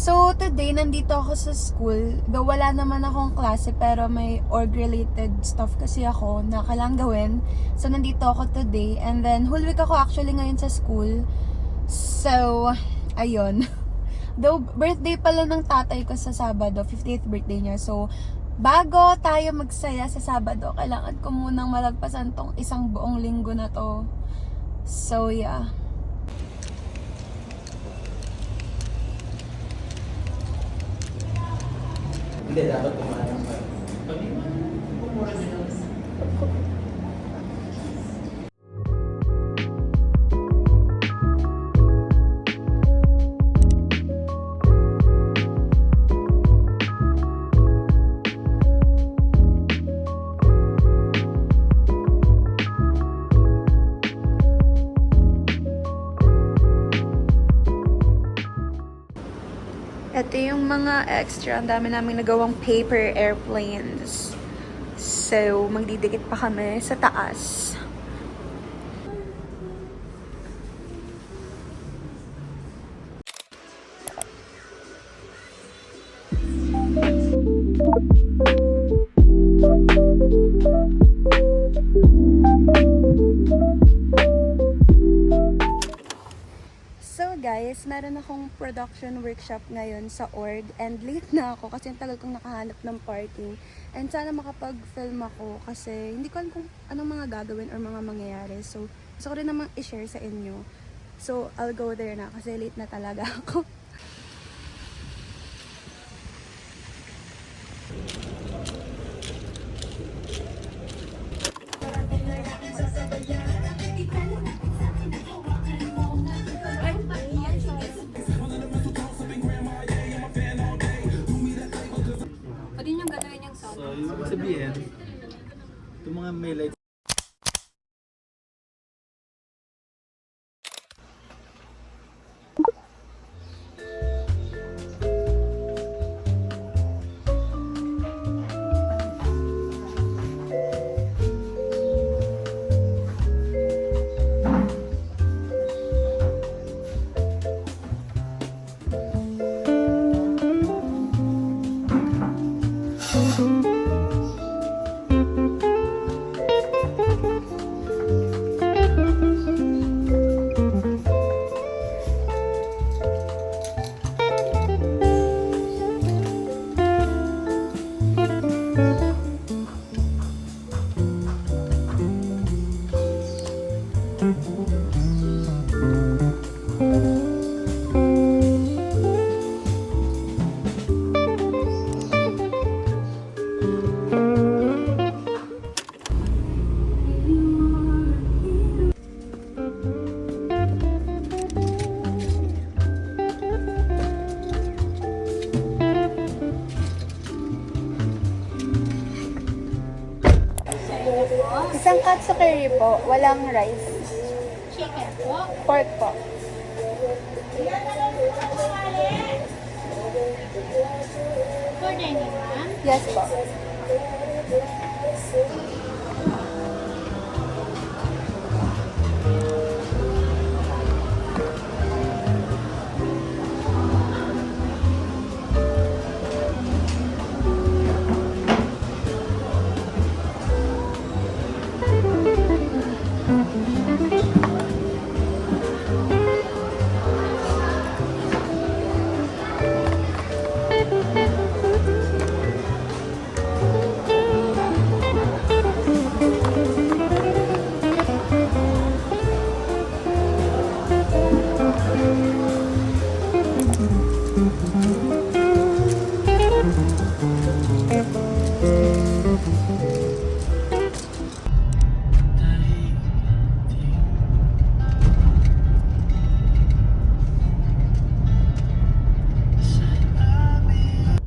So, today, nandito ako sa school. Though wala naman akong klase, pero may org-related stuff kasi ako na kailangan gawin. So, nandito ako today. And then, whole week ako actually ngayon sa school. So, ayun. Though, birthday pala ng tatay ko sa Sabado, 50th birthday niya. So, bago tayo magsaya sa Sabado, kailangan ko munang malagpasan tong isang buong linggo na to. So, yeah. Hindi, dapat kumain pa. Pumura din ako. Ito yung mga extra. Ang dami naming nagawang paper airplanes. So, magdidikit pa kami sa taas. So guys, meron akong production workshop ngayon sa org and late na ako kasi ang tagal kong nakahanap ng parking and sana makapag-film ako kasi hindi ko alam kung anong mga gagawin or mga mangyayari, so gusto ko rin namang i-share sa inyo. So I'll go there na kasi late na talaga ako. Pwede nyo gagawin yung sound. So, yung sabihin, itong mga may lights. Isang katsu curry po, walang rice. Chicken po. Pork po. For dining, ma'am. Yes po.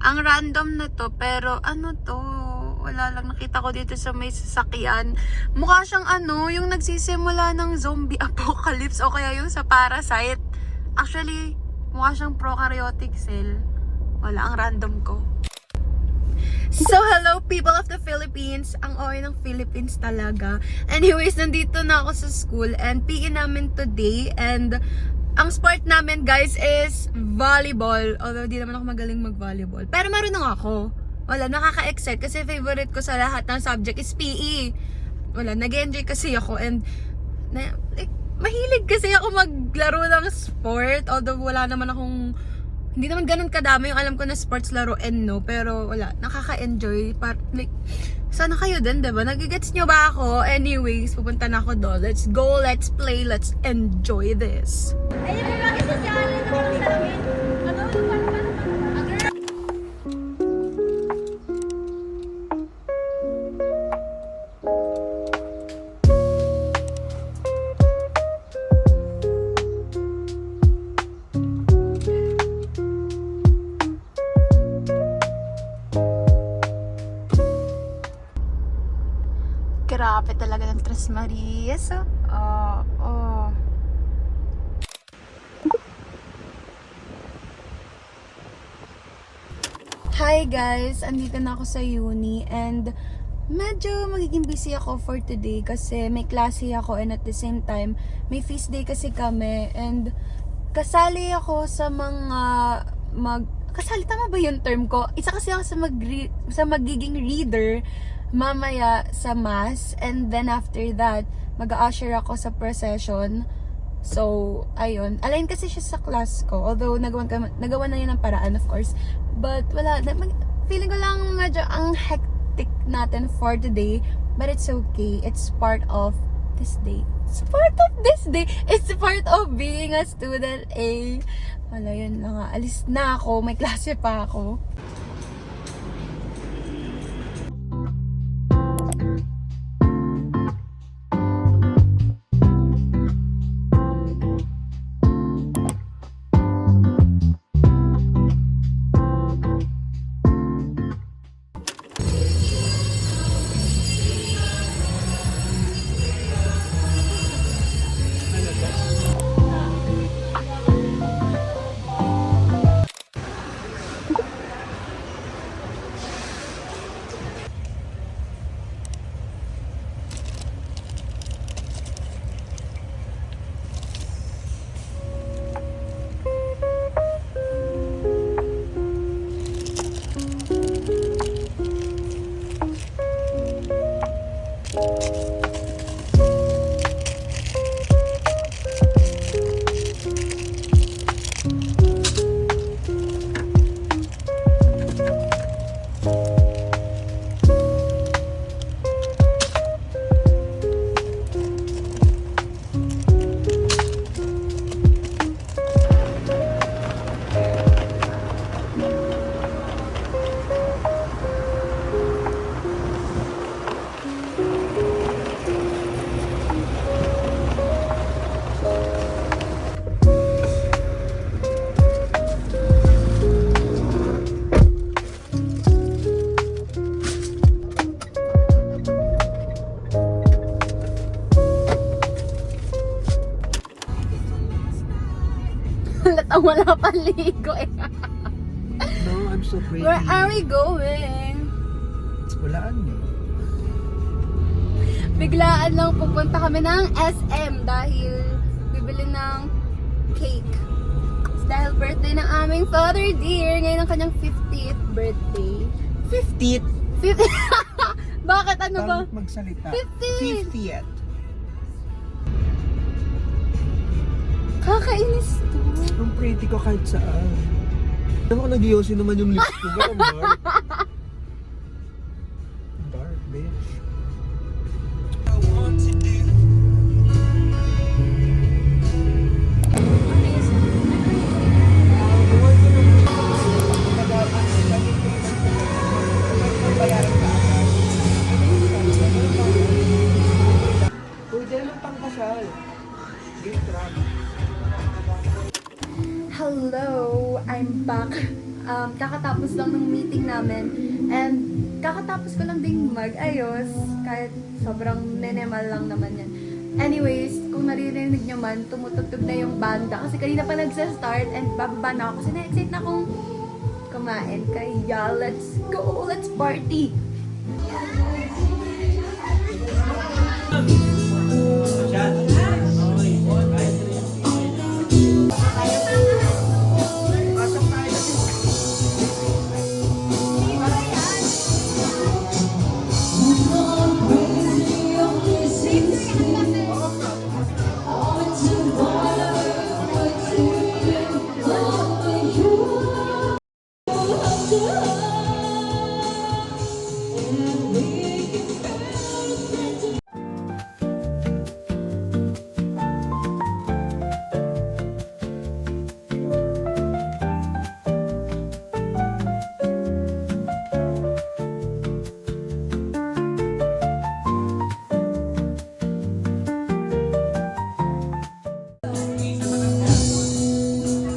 Ang random na to, pero ano to? Wala lang, nakita ko dito sa may sasakyan. Mukha siyang ano, yung nagsisimula ng zombie apocalypse o kaya yung sa Parasite. Actually, mukha siyang prokaryotic cell. Wala, ang random ko. So, hello people of the Philippines. Ang OA ng Philippines talaga. Anyways, nandito na ako sa school and PE namin today and Ang sport namin, guys, is volleyball. Although, di naman ako magaling mag-volleyball. Pero marunong ako. Wala, nakaka-excite kasi favorite ko sa lahat ng subject is PE. Wala, nag-enjoy kasi ako and mahilig kasi ako maglaro ng sport. Although, wala naman akong hindi naman ganun kadami yung alam ko na sports laro and no. Pero wala, nakaka-enjoy. Sana kayo din, diba? Nagigets nyo ba ako? Anyways, pupunta na ako doon. Let's go, let's play, let's enjoy this. Ayun mo lang isa si Alan na walang salamin. Ano? Grabe talaga ng Tres Marias. Oh. Hi guys! Andito na ako sa uni and medyo magiging busy ako for today kasi may klase ako and at the same time may feast day kasi kami and kasali ako sa mga kasali, tama ba yung term ko? Isa kasi ako sa magiging reader mamaya sa mass and then after that mag-usher ako sa procession. So, ayun. Align kasi siya sa class ko. Although, nagawa na yun ng paraan, of course. But, wala. Feeling ko lang medyo ang hectic natin for today. But it's okay. It's part of this day. It's part of this day. It's part of being a student, eh. Wala, yun na nga. Alis na ako. May klase pa ako. Halatang wala pa ligo eh. No, I'm so pretty. Where are we going? Walaan niyo. Biglaan lang pupunta kami ng SM dahil bibili ng cake. Dahil birthday ng aming father dear. Ngayon ang kanyang 50th birthday. 50th? 50th? Bakit ano ba? Parang magsalita. 50th! 50th. Kakainis to. Ang pretty ko kahit saan. Alam ko nag-yosi naman yung lips ko. Ba't ang dark? Dark, bitch. Uy, dyan ang pangkasal. Gift wrap. Hello, I'm back. Kakatapos lang ng meeting namin and kakatapos ko lang ding mag-ayos kahit sobrang nenemal lang naman yan. Anyways, kung naririnig nyo man, tumutugtog na yung banda kasi kanina pa nagsa-start and bababa na ako kasi na-excite na akong kumain. Kaya let's go, let's party!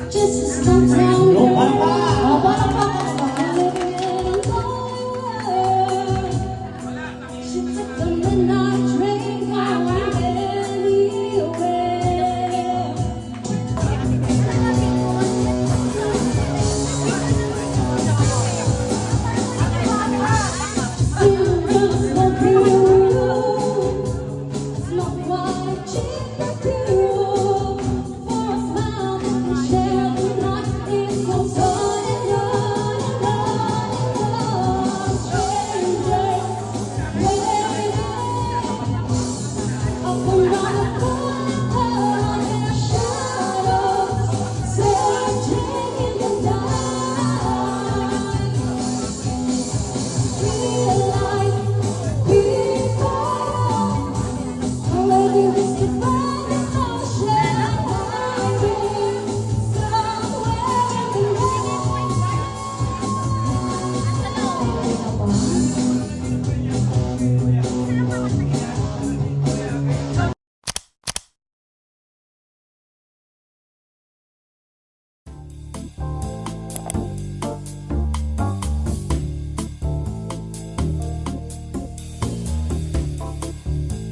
Just a small town girl.